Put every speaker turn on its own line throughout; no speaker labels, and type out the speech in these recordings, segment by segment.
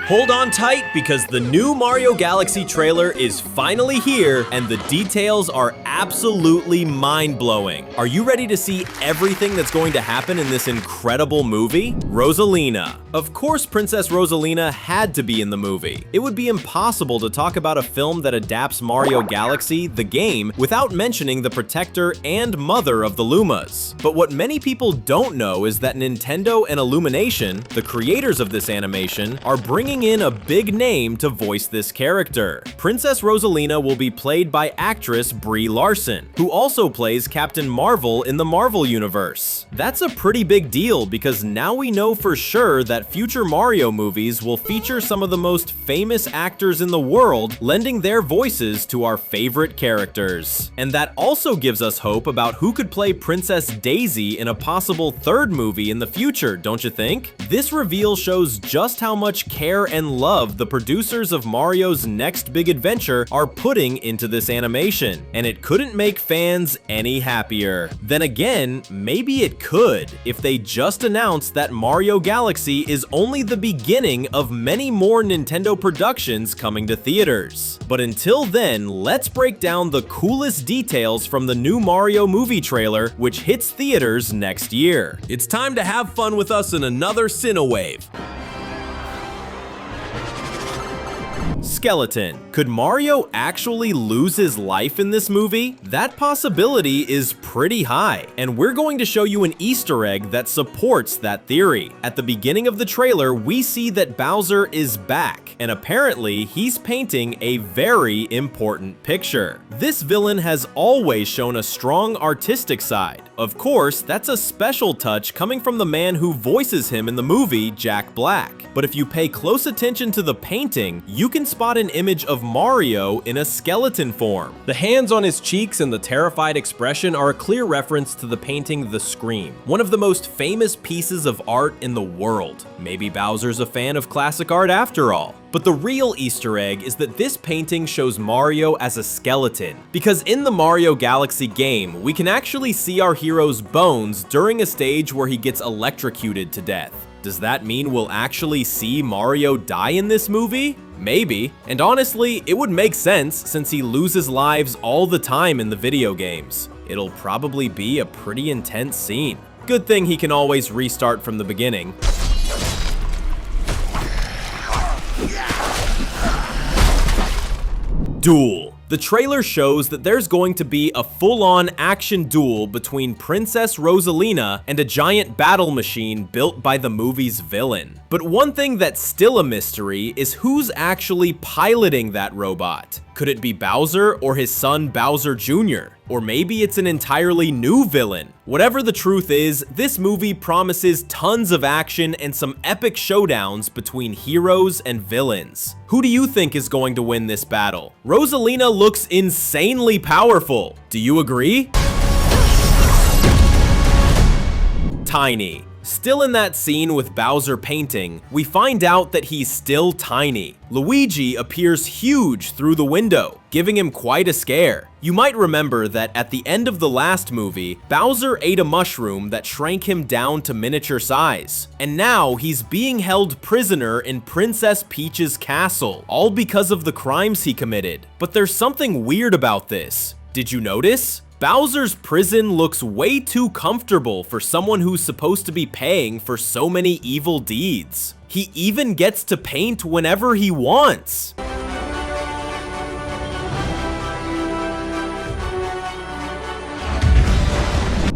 Hold on tight because the new Mario Galaxy trailer is finally here and the details are absolutely mind-blowing. Are you ready to see everything that's going to happen in this incredible movie? Rosalina. Of course, Princess Rosalina had to be in the movie. It would be impossible to talk about a film that adapts Mario Galaxy, the game, without mentioning the protector and mother of the Lumas. But what many people don't know is that Nintendo and Illumination, the creators of this animation, are bringing in a big name to voice this character. Princess Rosalina will be played by actress Brie Larson, who also plays Captain Marvel in the Marvel Universe. That's a pretty big deal because now we know for sure that future Mario movies will feature some of the most famous actors in the world lending their voices to our favorite characters. And that also gives us hope about who could play Princess Daisy in a possible third movie in the future, don't you think? This reveal shows just how much care and love the producers of Mario's next big adventure are putting into this animation, and it couldn't make fans any happier. Then again, maybe it could, if they just announced that Mario Galaxy is only the beginning of many more Nintendo productions coming to theaters. But until then, let's break down the coolest details from the new Mario movie trailer, which hits theaters next year. It's time to have fun with us in another Cinewave. Skeleton. Could Mario actually lose his life in this movie? That possibility is pretty high, and we're going to show you an Easter egg that supports that theory. At the beginning of the trailer, we see that Bowser is back, and apparently he's painting a very important picture. This villain has always shown a strong artistic side. Of course, that's a special touch coming from the man who voices him in the movie, Jack Black. But if you pay close attention to the painting, you can spot an image of Mario in a skeleton form. The hands on his cheeks and the terrified expression are a clear reference to the painting The Scream, one of the most famous pieces of art in the world. Maybe Bowser's a fan of classic art after all. But the real Easter egg is that this painting shows Mario as a skeleton, because in the Mario Galaxy game, we can actually see our hero's bones during a stage where he gets electrocuted to death. Does that mean we'll actually see Mario die in this movie? Maybe. And honestly, it would make sense since he loses lives all the time in the video games. It'll probably be a pretty intense scene. Good thing he can always restart from the beginning. Duel. The trailer shows that there's going to be a full-on action duel between Princess Rosalina and a giant battle machine built by the movie's villain. But one thing that's still a mystery is who's actually piloting that robot. Could it be Bowser or his son Bowser Jr.? Or maybe it's an entirely new villain. Whatever the truth is, this movie promises tons of action and some epic showdowns between heroes and villains. Who do you think is going to win this battle? Rosalina looks insanely powerful. Do you agree? Tiny. Still in that scene with Bowser painting, we find out that he's still tiny. Luigi appears huge through the window, giving him quite a scare. You might remember that at the end of the last movie, Bowser ate a mushroom that shrank him down to miniature size. And now he's being held prisoner in Princess Peach's castle, all because of the crimes he committed. But there's something weird about this. Did you notice? Bowser's prison looks way too comfortable for someone who's supposed to be paying for so many evil deeds. He even gets to paint whenever he wants.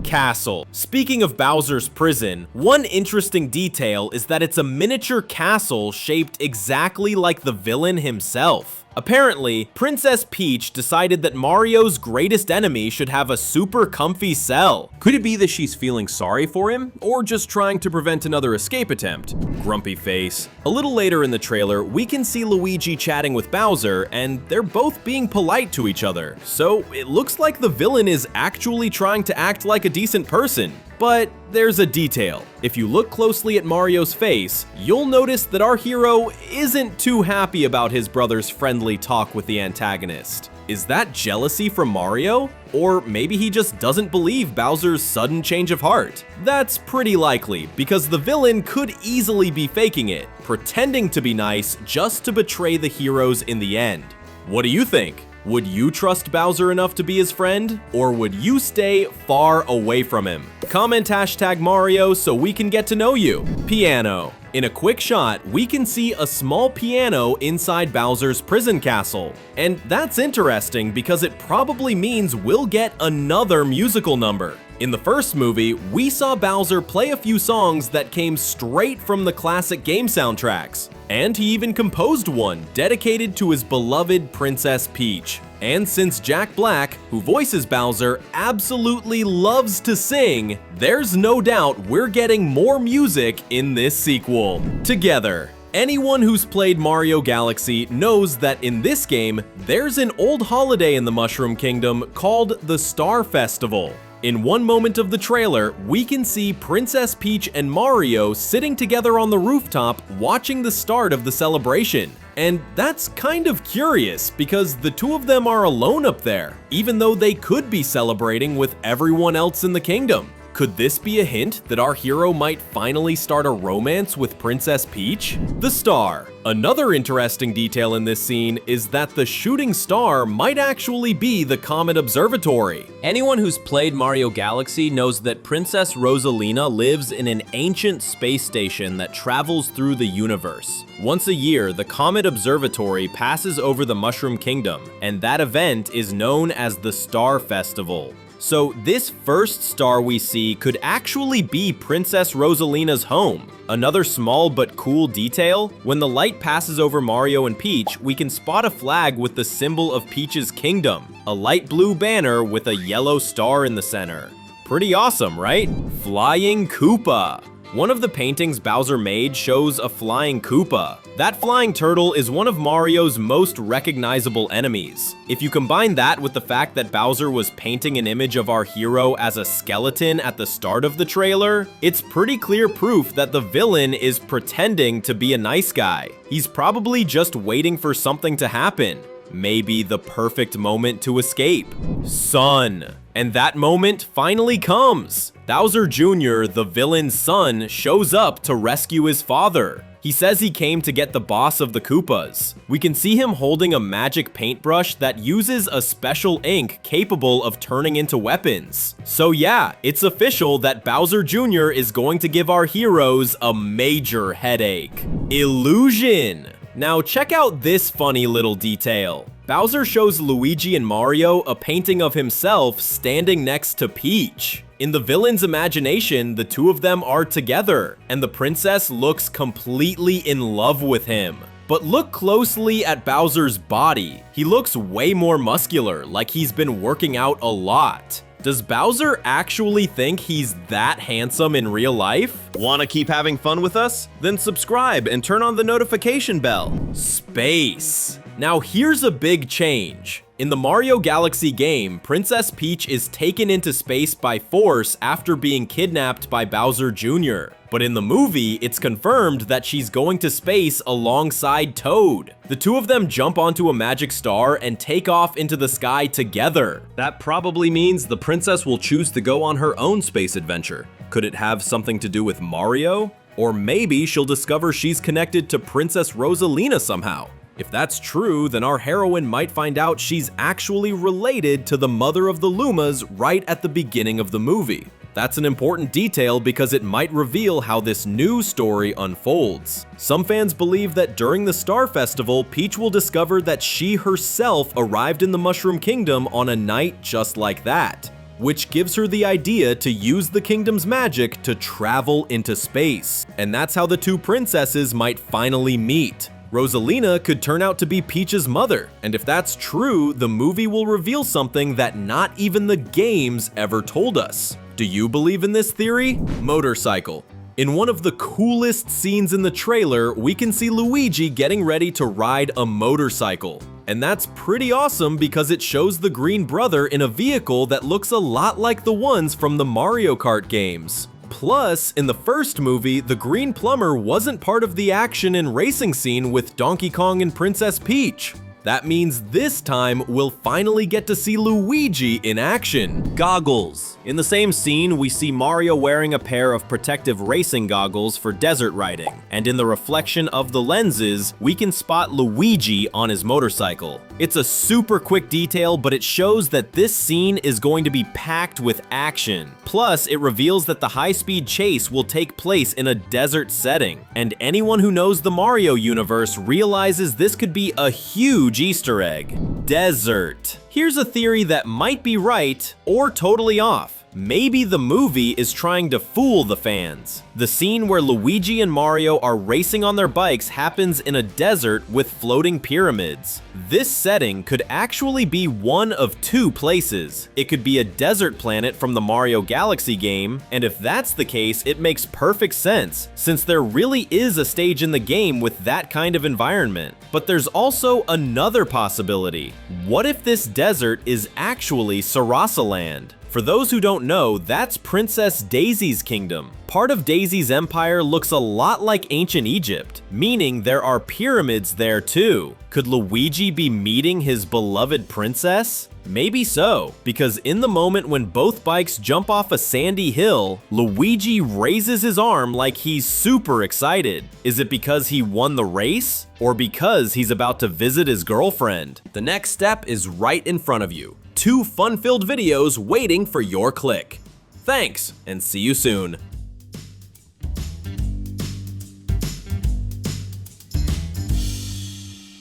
Castle. Speaking of Bowser's prison, one interesting detail is that it's a miniature castle shaped exactly like the villain himself. Apparently, Princess Peach decided that Mario's greatest enemy should have a super comfy cell. Could it be that she's feeling sorry for him, or just trying to prevent another escape attempt? Grumpy face. A little later in the trailer, we can see Luigi chatting with Bowser, and they're both being polite to each other. So it looks like the villain is actually trying to act like a decent person. But there's a detail. If you look closely at Mario's face, you'll notice that our hero isn't too happy about his brother's friendly talk with the antagonist. Is that jealousy from Mario? Or maybe he just doesn't believe Bowser's sudden change of heart? That's pretty likely, because the villain could easily be faking it, pretending to be nice just to betray the heroes in the end. What do you think? Would you trust Bowser enough to be his friend? Or would you stay far away from him? Comment #Mario so we can get to know you. Piano. In a quick shot, we can see a small piano inside Bowser's prison castle. And that's interesting because it probably means we'll get another musical number. In the first movie, we saw Bowser play a few songs that came straight from the classic game soundtracks. And he even composed one dedicated to his beloved Princess Peach. And since Jack Black, who voices Bowser, absolutely loves to sing, there's no doubt we're getting more music in this sequel. Together. Anyone who's played Mario Galaxy knows that in this game, there's an old holiday in the Mushroom Kingdom called the Star Festival. In one moment of the trailer, we can see Princess Peach and Mario sitting together on the rooftop watching the start of the celebration. And that's kind of curious because the two of them are alone up there, even though they could be celebrating with everyone else in the kingdom. Could this be a hint that our hero might finally start a romance with Princess Peach? The star. Another interesting detail in this scene is that the shooting star might actually be the Comet Observatory. Anyone who's played Mario Galaxy knows that Princess Rosalina lives in an ancient space station that travels through the universe. Once a year, the Comet Observatory passes over the Mushroom Kingdom, and that event is known as the Star Festival. So this first star we see could actually be Princess Rosalina's home. Another small but cool detail, when the light passes over Mario and Peach, we can spot a flag with the symbol of Peach's kingdom, a light blue banner with a yellow star in the center. Pretty awesome, right? Flying Koopa. One of the paintings Bowser made shows a flying Koopa. That flying turtle is one of Mario's most recognizable enemies. If you combine that with the fact that Bowser was painting an image of our hero as a skeleton at the start of the trailer, it's pretty clear proof that the villain is pretending to be a nice guy. He's probably just waiting for something to happen. Maybe the perfect moment to escape. Son. And that moment finally comes. Bowser Jr., the villain's son, shows up to rescue his father. He says he came to get the boss of the Koopas. We can see him holding a magic paintbrush that uses a special ink capable of turning into weapons. So yeah, it's official that Bowser Jr. is going to give our heroes a major headache. Illusion! Now check out this funny little detail. Bowser shows Luigi and Mario a painting of himself standing next to Peach. In the villain's imagination, the two of them are together, and the princess looks completely in love with him. But look closely at Bowser's body. He looks way more muscular, like he's been working out a lot. Does Bowser actually think he's that handsome in real life? Wanna keep having fun with us? Then subscribe and turn on the notification bell. Space. Now here's a big change. In the Mario Galaxy game, Princess Peach is taken into space by force after being kidnapped by Bowser Jr. But in the movie, it's confirmed that she's going to space alongside Toad. The two of them jump onto a magic star and take off into the sky together. That probably means the princess will choose to go on her own space adventure. Could it have something to do with Mario? Or maybe she'll discover she's connected to Princess Rosalina somehow. If that's true, then our heroine might find out she's actually related to the mother of the Lumas right at the beginning of the movie. That's an important detail because it might reveal how this new story unfolds. Some fans believe that during the Star Festival, Peach will discover that she herself arrived in the Mushroom Kingdom on a night just like that, which gives her the idea to use the kingdom's magic to travel into space. And that's how the two princesses might finally meet. Rosalina could turn out to be Peach's mother, and if that's true, the movie will reveal something that not even the games ever told us. Do you believe in this theory? Motorcycle. In one of the coolest scenes in the trailer, we can see Luigi getting ready to ride a motorcycle. And that's pretty awesome because it shows the green brother in a vehicle that looks a lot like the ones from the Mario Kart games. Plus, in the first movie, the Green Plumber wasn't part of the action and racing scene with Donkey Kong and Princess Peach. That means this time we'll finally get to see Luigi in action. Goggles. In the same scene, we see Mario wearing a pair of protective racing goggles for desert riding, and in the reflection of the lenses, we can spot Luigi on his motorcycle. It's a super quick detail, but it shows that this scene is going to be packed with action. Plus, it reveals that the high-speed chase will take place in a desert setting, and anyone who knows the Mario universe realizes this could be a huge Easter egg. Desert. Here's a theory that might be right or totally off. Maybe the movie is trying to fool the fans. The scene where Luigi and Mario are racing on their bikes happens in a desert with floating pyramids. This setting could actually be one of two places. It could be a desert planet from the Mario Galaxy game, and if that's the case, it makes perfect sense, since there really is a stage in the game with that kind of environment. But there's also another possibility. What if this desert is actually Sarasaland? For those who don't know, that's Princess Daisy's kingdom. Part of Daisy's empire looks a lot like ancient Egypt, meaning there are pyramids there too. Could Luigi be meeting his beloved princess? Maybe so, because in the moment when both bikes jump off a sandy hill, Luigi raises his arm like he's super excited. Is it because he won the race? Or because he's about to visit his girlfriend? The next step is right in front of you. 2 fun-filled videos waiting for your click. Thanks, and see you soon.